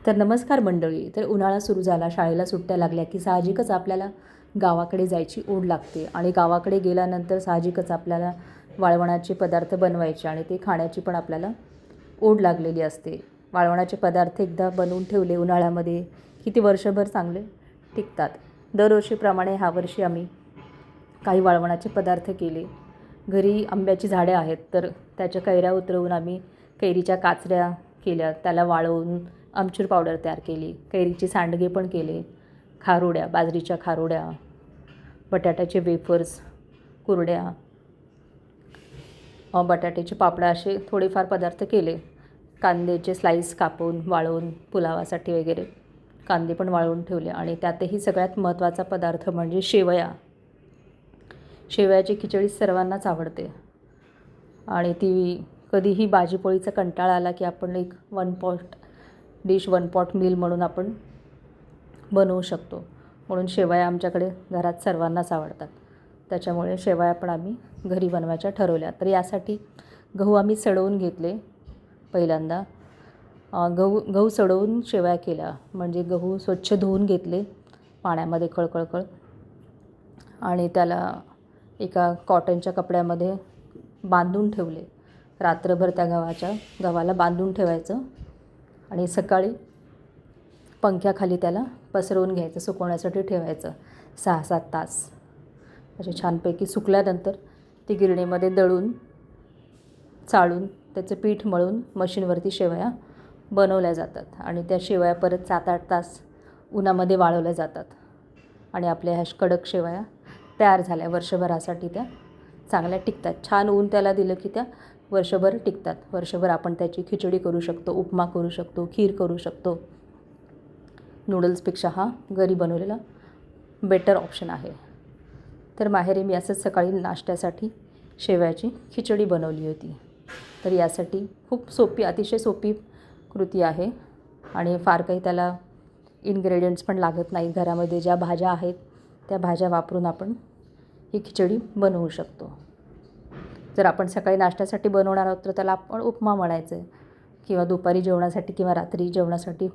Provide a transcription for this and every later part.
तर नमस्कार मंडळी. तर उन्हाळा सुरू झाला, शाळेला सुट्ट्या लागल्या की साहजिकच आपल्याला गावाकडे जायची ओढ लागते आणि गावाकडे गेल्यानंतर साहजिकच आपल्याला वाळवणाचे पदार्थ बनवायचे आणि ते खाण्याची पण आपल्याला ओढ लागलेली असते. वाळवणाचे पदार्थ एकदा बनवून ठेवले उन्हाळ्यामध्ये की ते वर्षभर चांगले टिकतात. दरवर्षीप्रमाणे ह्या वर्षी आम्ही काही वाळवणाचे पदार्थ केले. घरी आंब्याची झाडे आहेत तर त्याच्या कैऱ्या उतरवून आम्ही कैरीच्या काचऱ्या केल्या, त्याला वाळवून आमचूर पावडर तयार केली, कैरीचे सांडगे पण केले, खारोड्या, बाजरीच्या खारोड्या, बटाट्याचे वेफर्स, कुरड्या, बटाट्याचे पापडा असे थोडेफार पदार्थ केले. कांद्याचे स्लाईस कापून वाळवून पुलावासाठी वगैरे कांदे पण वाळवून ठेवले आणि त्यातही सगळ्यात महत्त्वाचा पदार्थ म्हणजे शेवया. शेवयाची खिचडी सर्वांनाच आवडते आणि ती कधीही भाजीपोळीचा कंटाळा आला की आपण एक वन पॉट मील म्हणून आपण बनवू शकतो. म्हणून शेवया आमच्याकडे घरात सर्वांनाच आवडतात. त्याच्यामुळे शेवया पण आम्ही घरी बनवायच्या ठरवल्या. तर यासाठी गहू आम्ही सडवून घेतले. पहिल्यांदा गहू सडवून शेवया केल्या. म्हणजे गहू स्वच्छ धुवून घेतले पाण्यामध्ये कळकळकळ आणि त्याला एका कॉटनच्या कपड्यामध्ये बांधून ठेवले. रात्रभर त्या गव्हाला बांधून ठेवायचं आणि सकाळी पंख्याखाली त्याला पसरवून घ्यायचं, सुकवण्यासाठी ठेवायचं 6-7 तास. असे छानपैकी सुकल्यानंतर ती गिरणीमध्ये दळून चाळून त्याचं पीठ मळून मशीनवरती शेवया बनवल्या जातात आणि त्या शेवया परत 7-8 तास उन्हामध्ये वाळवल्या जातात आणि आपल्या ह्या कडक शेवया तयार झाल्या. वर्षभरासाठी त्या चांगल्या टिकतात. छान ऊन त्याला दिलं की त्या वर्षभर टिकतात. वर्षभर आपण त्याची खिचडी करू शकतो, उपमा करू शकतो, खीर करू शकतो. नूडल्सपेक्षा हा घरी बनवलेला बेटर ऑप्शन आहे. तर माहेरी मी असंच सकाळी नाश्त्यासाठी शेवयाची खिचडी बनवली होती. तर यासाठी खूप अतिशय सोपी कृती आहे आणि फार काही त्याला इन्ग्रेडियंट्स पण लागत नाही. घरामध्ये ज्या भाज्या आहेत त्या भाज्या वापरून आपण ही खिचडी बनवू शकतो. जर आपण सकाळी नाश्त्यासाठी बनवणार आहोत तर त्याला आपण उपमा म्हणायचं आहे किंवा दुपारी जेवणासाठी किंवा रात्री जेवणासाठी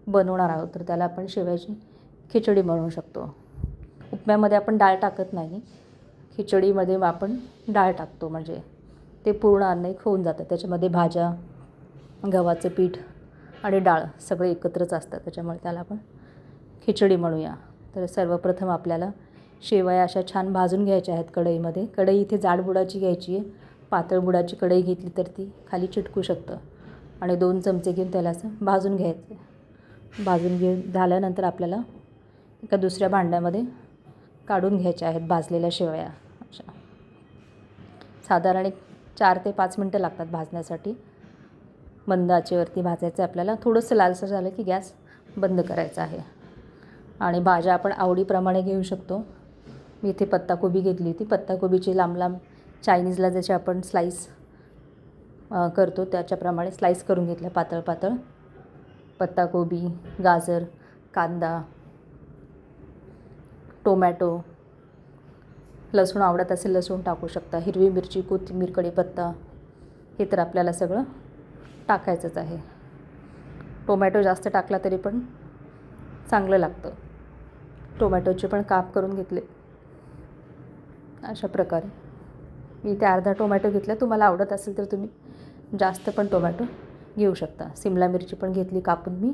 बनवणार आहोत तर त्याला आपण शेवयाची खिचडी बनवू शकतो. उपम्यामध्ये आपण डाळ टाकत नाही, खिचडीमध्ये आपण डाळ टाकतो. म्हणजे ते पूर्ण अन्न एक होऊन जातं. त्याच्यामध्ये भाज्या, गव्हाचं पीठ आणि डाळ सगळे एकत्रच असतात. त्याच्यामुळे त्याला आपण खिचडी म्हणूया. तर सर्वप्रथम आपल्याला शेवया अशा छान भाजून घ्यायच्या आहेत कढईमध्ये. कढई इथे जाड बुडाची घ्यायची आहे. पातळ बुडाची कढई घेतली तर ती खाली चिटकू शकतं आणि 2 चमचे घेऊन त्याला असं भाजून घ्यायचं. भाजून झाल्यानंतर आपल्याला एका दुसऱ्या भांड्यामध्ये काढून घ्यायच्या आहेत भाजलेल्या शेवया. अशा साधारण 4 ते 5 मिनटं लागतात भाजण्यासाठी. मंद आचेवरती भाजायचं आपल्याला. थोडंसं लालसर झालं की गॅस बंद करायचा आहे आणि भाज्या आपण आवडीप्रमाणे घेऊ शकतो. मी इथे पत्ताकोबी घेतली होती. पत्ताकोबीची लांब लांब चायनीजला जसे आपण स्लाईस करतो त्याच्याप्रमाणे स्लाईस करून घेतल्या पातळ पातळ. पत्ताकोबी, गाजर, कांदा, टोमॅटो, लसूण आवडत असेल लसूण टाकू शकता, हिरवी मिरची, कोथिंबीर, कढीपत्ता हे तर आपल्याला सगळं टाकायचंच आहे. टोमॅटो जास्त टाकला तरी पण चांगलं लागतं. टोमॅटोचे पण काप करून घेतले. अशा प्रकारे मी इथे अर्धा टोमॅटो घेतला. तुम्हाला आवडत असेल तर तुम्ही जास्त पण टोमॅटो घेऊ शकता. सिमला मिरची पण घेतली कापून मी.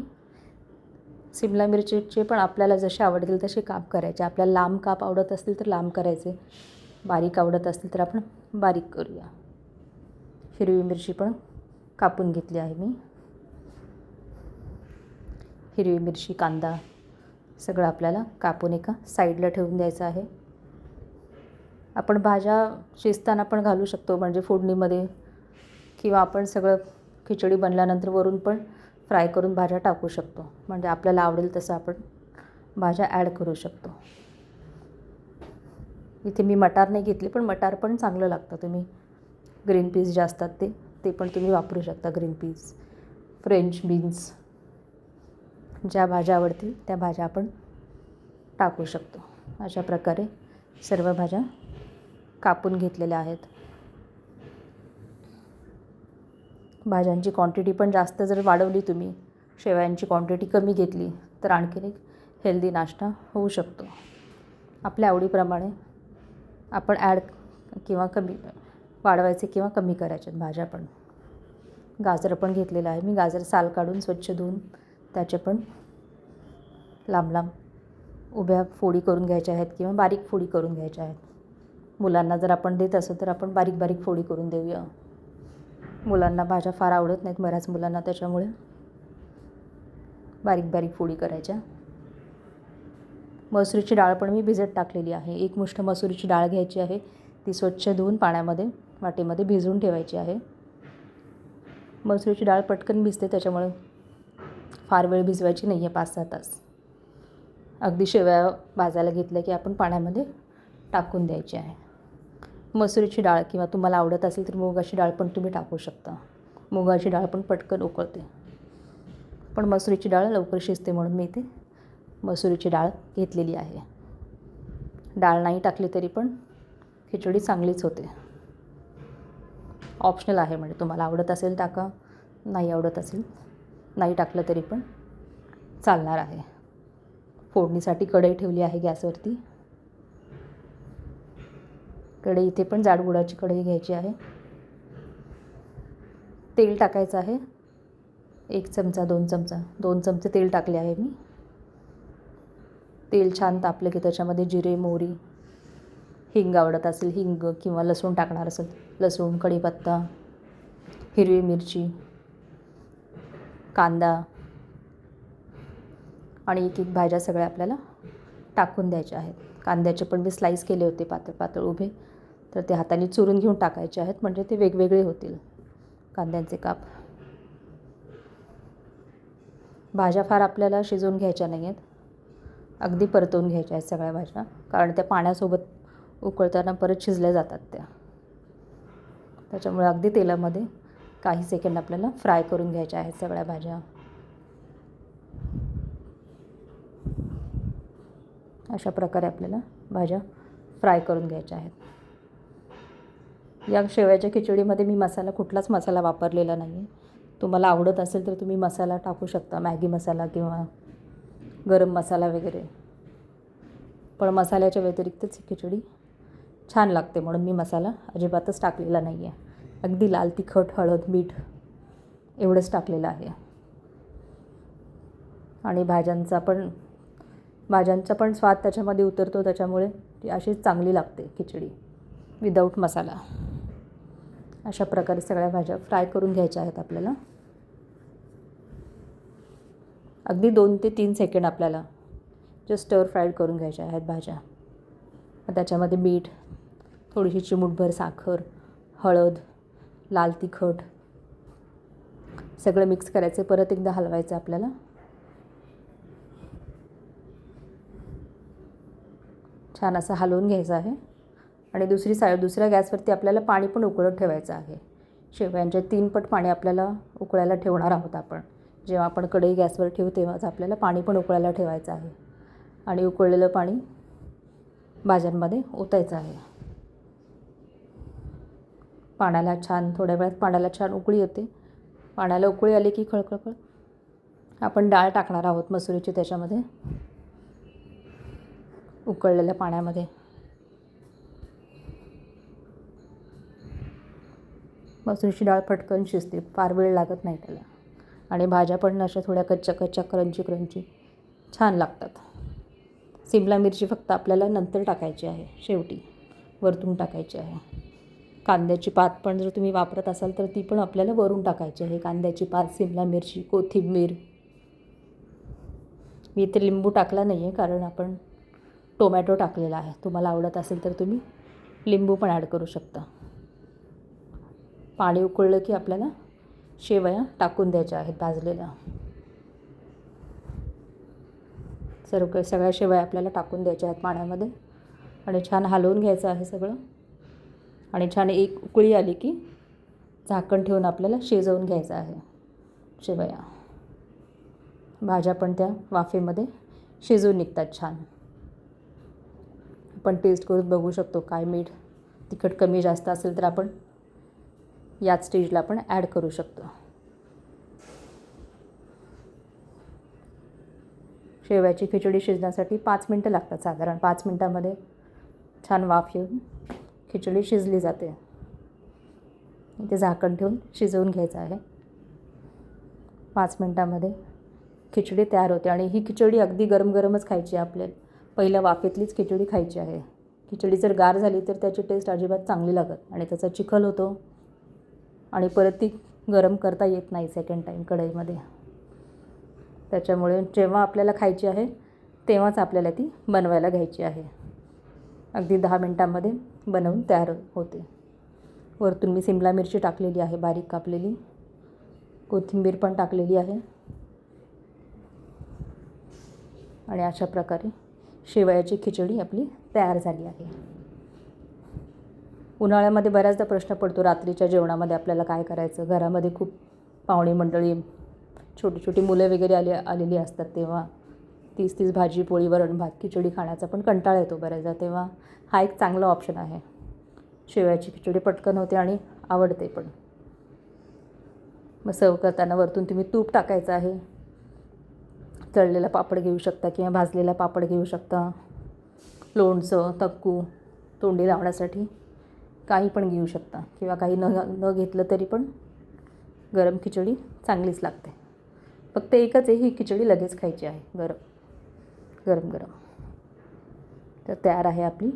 सिमला मिरचीचे पण आपल्याला जसे आवडतील तसे काप करायचे. आपल्याला लांब काप आवडत असतील तर लांब करायचे, बारीक आवडत असतील तर आपण बारीक करूया. हिरवी मिरची पण कापून घेतली आहे मी. हिरवी मिरची, कांदा सगळं आपल्याला कापून एका साईडला ठेवून द्यायचं आहे. आपण भाज्या शिजताना पण घालू शकतो म्हणजे फोडणीमध्ये, किंवा आपण सगळं खिचडी बनल्यानंतर वरून पण फ्राय करून भाज्या टाकू शकतो. म्हणजे आपल्याला आवडेल तसं आपण भाज्या ॲड करू शकतो. इथे मी मटार नाही घेतली पण मटार पण चांगलं लागतं. तुम्ही ग्रीन पीस जे असतात ते पण तुम्ही वापरू शकता. ग्रीन पीस, फ्रेंच बीन्स, ज्या भाज्या आवडतील त्या भाज्या आपण टाकू शकतो. अशा प्रकारे सर्व भाज्या कापून घेतलेल्या आहेत. भाज्यांची क्वांटिटी पण जास्त जर वाढवली तुम्ही शेवयांची क्वांटिटी कमी घेतली तर आणखीन एक हेल्दी नाश्ता होऊ शकतो. आपल्या आवडीप्रमाणे आपण ॲड किंवा कमी वाढवायचे किंवा कमी करायचे भाज्या. पण गाजर पण घेतलेलं आहे मी. गाजर साल काढून स्वच्छ धुवून त्याचे पण लांब लांब उभ्या फोडी करून घ्यायच्या आहेत किंवा बारीक फोडी करून घ्यायच्या आहेत. मुलांना जर आपण देत असू तर आपण बारीक बारीक फोडी करून देऊया. मुलांना भाज्या फार आवडत नाहीत बऱ्याच मुलांना, त्याच्यामुळे बारीक बारीक फोडी करायच्या. मसुरीची डाळ पण मी भिजत टाकलेली आहे. 1 मुष्ठ मसुरीची डाळ घ्यायची आहे. ती स्वच्छ धुवून पाण्यामध्ये वाटीमध्ये भिजवून ठेवायची आहे. मसुरीची डाळ पटकन भिजते, त्याच्यामुळे फार वेळ भिजवायची नाही आहे, 5-6 तास. अगदी शेवया भाजायला घेतल्या की आपण पाण्यामध्ये टाकून द्यायची आहे. मसुरीची डाळ किंवा तुम्हाला आवडत असेल तर मुगाची डाळ पण तुम्ही टाकू शकता. मुगाची डाळ पण पटकन उकळते, पण मसुरीची डाळ लवकर शिजते म्हणून मी इथे मसुरीची डाळ घेतलेली आहे. डाळ नाही टाकली तरी पण खिचडी चांगलीच होते. ऑप्शनल आहे, म्हणजे तुम्हाला आवडत असेल टाका, नाही आवडत असेल नाही टाकलं तरी पण चालणार आहे. फोडणीसाठी कढई ठेवली आहे गॅसवरती. कढई इथे पण जाडबुडाची कढई घ्यायची आहे. तेल टाकायचं आहे. 1 चमचा 2 चमचा 2 चमचे तेल टाकले आहे मी. तेल छान तापलं की त्याच्यामध्ये जिरे, मोहरी, हिंग आवडत असेल हिंग किंवा लसूण टाकणार असेल लसूण, कढीपत्ता, हिरवी मिरची, कांदा आणि एक भाज्या सगळ्या आपल्याला टाकून द्यायच्या आहेत. कांद्याचे पण मी स्लाईस केले होते पातळ पातळ उभे, तर ते हाताने चुरून घेऊन टाकायचे आहेत, म्हणजे ते वेगवेगळे होतील कांद्यांचे काप. भाज्या फार आपल्याला शिजवून घ्यायच्या नाही आहेत, अगदी परतवून घ्यायच्या आहेत सगळ्या भाज्या, कारण त्या पाण्यासोबत उकळताना परत शिजल्या जातात त्या. त्याच्यामुळे अगदी तेलामध्ये काही सेकंड आपल्याला फ्राय करून घ्यायच्या आहेत सगळ्या भाज्या. अशा प्रकारे आपल्याला भाज्या फ्राय करून घ्यायच्या आहेत. या शेवयाच्या खिचडीमध्ये मी कुठलाच मसाला वापरलेला नाही आहे. तुम्हाला आवडत असेल तर तुम्ही मसाला टाकू शकता, मॅगी मसाला किंवा गरम मसाला वगैरे, पण मसाल्याच्या व्यतिरिक्तच खिचडी छान लागते म्हणून मी मसाला अजिबातच टाकलेला नाही आहे. अगदी लाल तिखट, हळद, मीठ एवढंच टाकलेलं आहे. आणि भाज्यांचा पण स्वाद त्याच्यामध्ये उतरतो, त्याच्यामुळे ती अशीच चांगली लागते खिचडी विदाऊट मसाला. अशा प्रकारे सगळ्या भाज्या फ्राय करून घ्यायच्या आहेत आपल्याला. अगदी 2 ते 3 सेकंड आपल्याला जस्ट स्टर फ्राईड करून घ्यायच्या आहेत भाज्या. त्याच्यामध्ये मीठ, थोडीशी चिमूटभर साखर, हळद, लाल तिखट सगळं मिक्स करायचं. परत एकदा हलवायचं आपल्याला. छान असं हलवून घ्यायचं आहे. आणि दुसऱ्या गॅसवरती आपल्याला पाणी पण उकळत ठेवायचं आहे. शेवयांच्या 3 पट पाणी आपल्याला उकळायला ठेवणार आहोत आपण. जेव्हा आपण कढई गॅसवर ठेवू तेव्हाच आपल्याला पाणी पण उकळायला ठेवायचं आहे. आणि उकळलेलं पाणी भाज्यांमध्ये ओतायचं आहे. थोड्या वेळात पाण्याला छान उकळी येते. पाण्याला उकळी आली की खळखळ आपण डाळ टाकणार आहोत मसुरीची त्याच्यामध्ये, उकळलेल्या पाण्यामध्ये. मसुरीची डाळ पटकन शिजते, फार वेळ लागत नाही त्याला. आणि भाज्या पण अशा थोड्या कच्च्या क्रंची छान लागतात. सिमला मिरची फक्त आपल्याला नंतर टाकायची आहे, शेवटी वरतून टाकायची आहे. कांद्याची पात पण जर तुम्ही वापरत असाल तर ती पण आपल्याला वरून टाकायची आहे. कांद्याची पात, सिमला मिरची, कोथिंबीर. मी इथे लिंबू टाकला नाही आहे कारण आपण टोमॅटो टाकलेला आहे. तुम्हाला आवडत असेल तर तुम्ही लिंबू पण ॲड करू शकता. पाणी उकळलं की आपल्याला शेवया टाकून द्यायच्या आहेत भाजलेल्या. सगळ्या शेवया आपल्याला टाकून द्यायच्या आहेत पाण्यामध्ये आणि छान हलवून घ्यायचं आहे सगळं. आणि छान एक उकळी आली की झाकण ठेवून आपल्याला शिजवून घ्यायचं आहे शेवया. भाज्या पण त्या वाफेमध्ये शिजून निघतात छान. आपण टेस्ट करून बघू शकतो. काय मीठ तिखट कमी जास्त असेल तर आपण याच स्टेजला आपण ॲड करू शकतो. शेवयाची खिचडी शिजण्यासाठी 5 मिनटं लागतात साधारण. 5 मिनटामध्ये छान वाफ येऊन खिचडी शिजली जाते. इथे झाकण ठेवून शिजवून घ्यायचं आहे. 5 मिनटामध्ये खिचडी तयार होते आणि ही खिचडी अगदी गरम गरमच खायची आहे आपल्याला. पहिल्या वाफेतलीच खिचडी खायची आहे. खिचडी जर गार झाली तर त्याची टेस्ट अजिबात चांगली लागत आणि त्याचा चिखल होतो आणि परत ती गरम करता येत नाही सेकंड टाईम कढईमध्ये. त्याच्यामुळे जेव्हा आपल्याला खायची आहे तेव्हाच आपल्याला ती बनवायला घ्यायची आहे. अगदी 10 मिनटामध्ये बनवून तयार होते. वरतून मी सिमला मिरची टाकलेली आहे बारीक कापलेली, कोथिंबीर पण टाकलेली आहे आणि अशा प्रकारे शेवयाची खिचडी आपली तयार झाली आहे. उन्हाळ्यामध्ये बऱ्याचदा प्रश्न पडतो रात्रीच्या जेवणामध्ये आपल्याला काय करायचं. घरामध्ये खूप पाहुणे मंडळी, छोटी छोटी मुलं वगैरे आलेली असतात. तेव्हा 30 भाजी पोळी वरण भात खिचडी खाण्याचा पण कंटाळा येतो बऱ्याचदा. तेव्हा हा एक चांगला ऑप्शन आहे. शेवयाची खिचडी पटकन होते आणि आवडते पण. मग सर्व करताना वरतून तुम्ही तूप टाकायचं आहे. तळलेला पापड घेऊ शकता किंवा भाजलेला पापड घेऊ शकता. लोणचं, तक्कू तोंडी लावण्यासाठी काही पण घेऊ शकता किंवा काही न घेतलं तरी पण गरम खिचडी चांगलीच लागते. फक्त एकच आहे, ही खिचडी लगेच खायची आहे गरम गरम. तर तयार आहे आपली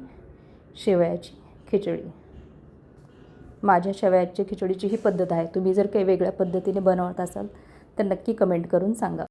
शेवयाची खिचडी. माझ्या शेवयाची खिचडीची ही पद्धत आहे. तुम्ही जर काही वेगळ्या पद्धतीने बनवत असाल तर नक्की कमेंट करून सांगा.